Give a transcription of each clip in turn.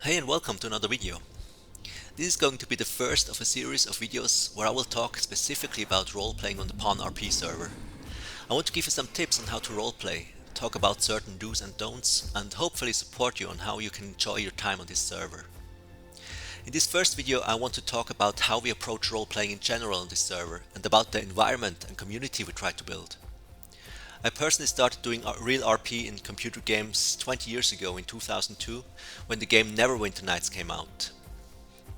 Hey and welcome to another video. This is going to be the first of a series of videos where I will talk specifically about role-playing on the Pawn RP server. I want to give you some tips on how to roleplay, talk about certain do's and don'ts, and hopefully support you on how you can enjoy your time on this server. In this first video I want to talk about how we approach role-playing in general on this server and about the environment and community we try to build. I personally started doing real RP in computer games 20 years ago in 2002 when the game Neverwinter Nights came out.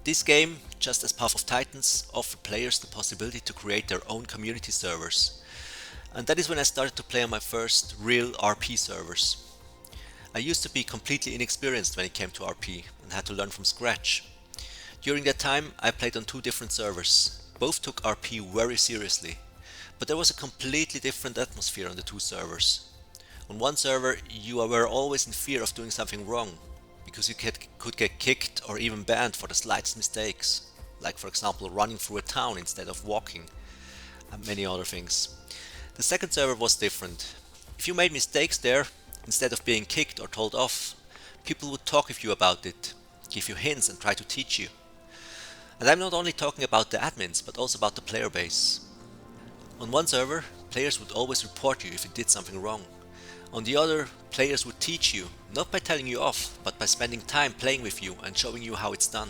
This game, just as Path of Titans, offered players the possibility to create their own community servers. And that is when I started to play on my first real RP servers. I used to be completely inexperienced when it came to RP and had to learn from scratch. During that time I played on two different servers. Both took RP very seriously. But there was a completely different atmosphere on the two servers. On one server you were always in fear of doing something wrong, because you could get kicked or even banned for the slightest mistakes, like for example running through a town instead of walking, and many other things. The second server was different. If you made mistakes there, instead of being kicked or told off, people would talk with you about it, give you hints and try to teach you. And I'm not only talking about the admins, but also about the player base. On one server, players would always report you if you did something wrong. On the other, players would teach you, not by telling you off, but by spending time playing with you and showing you how it's done.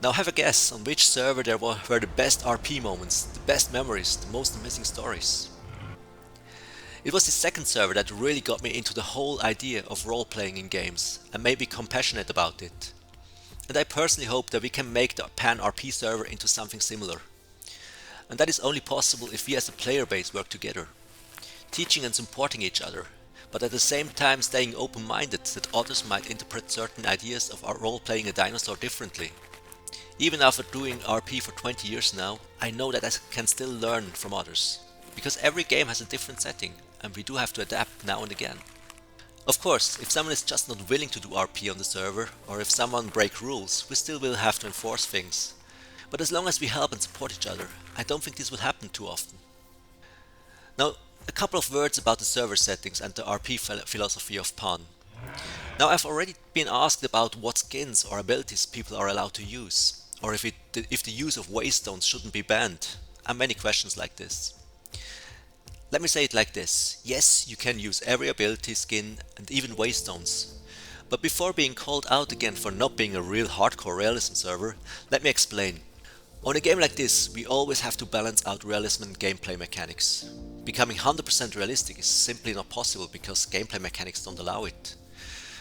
Now have a guess on which server there were the best RP moments, the best memories, the most amazing stories. It was the second server that really got me into the whole idea of role-playing in games and made me compassionate about it. And I personally hope that we can make the Pan RP server into something similar. And that is only possible if we as a player base work together, teaching and supporting each other, but at the same time staying open-minded that others might interpret certain ideas of our role-playing a dinosaur differently. Even after doing RP for 20 years now, I know that I can still learn from others, because every game has a different setting and we do have to adapt now and again. Of course, if someone is just not willing to do RP on the server, or if someone breaks rules, we still will have to enforce things. But as long as we help and support each other, I don't think this will happen too often. Now, a couple of words about the server settings and the RP philosophy of Pawn. Now, I've already been asked about what skins or abilities people are allowed to use, or if the use of waystones shouldn't be banned, and many questions like this. Let me say it like this: yes, you can use every ability, skin, and even waystones. But before being called out again for not being a real hardcore realism server, let me explain. On a game like this, we always have to balance out realism and gameplay mechanics. Becoming 100% realistic is simply not possible because gameplay mechanics don't allow it.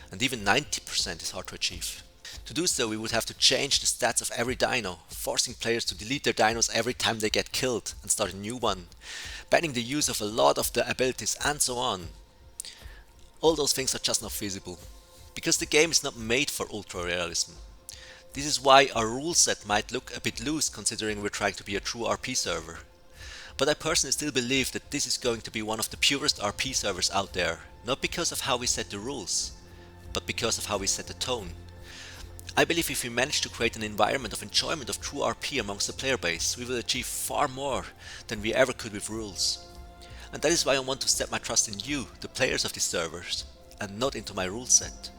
And even 90% is hard to achieve. To do so, we would have to change the stats of every dino, forcing players to delete their dinos every time they get killed and start a new one, banning the use of a lot of the abilities and so on. All those things are just not feasible, because the game is not made for ultra realism. This is why our rule set might look a bit loose considering we're trying to be a true RP server. But I personally still believe that this is going to be one of the purest RP servers out there, not because of how we set the rules, but because of how we set the tone. I believe if we manage to create an environment of enjoyment of true RP amongst the player base, we will achieve far more than we ever could with rules. And that is why I want to set my trust in you, the players of these servers, and not into my rule set.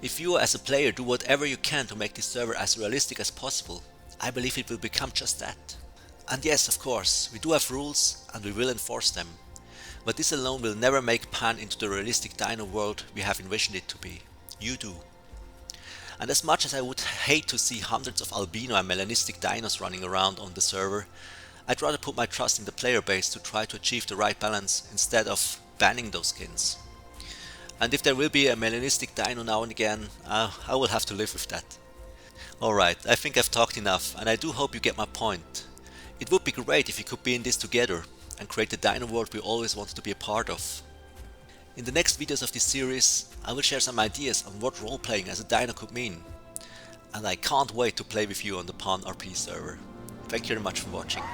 If you as a player do whatever you can to make this server as realistic as possible, I believe it will become just that. And yes, of course, we do have rules and we will enforce them. But this alone will never make Pan into the realistic dino world we have envisioned it to be. You do. And as much as I would hate to see hundreds of albino and melanistic dinos running around on the server, I'd rather put my trust in the player base to try to achieve the right balance instead of banning those skins. And if there will be a melanistic dino now and again, I will have to live with that. Alright, I think I've talked enough, and I do hope you get my point. It would be great if we could be in this together and create the dino world we always wanted to be a part of. In the next videos of this series, I will share some ideas on what role-playing as a dino could mean. And I can't wait to play with you on the Pawn RP server. Thank you very much for watching.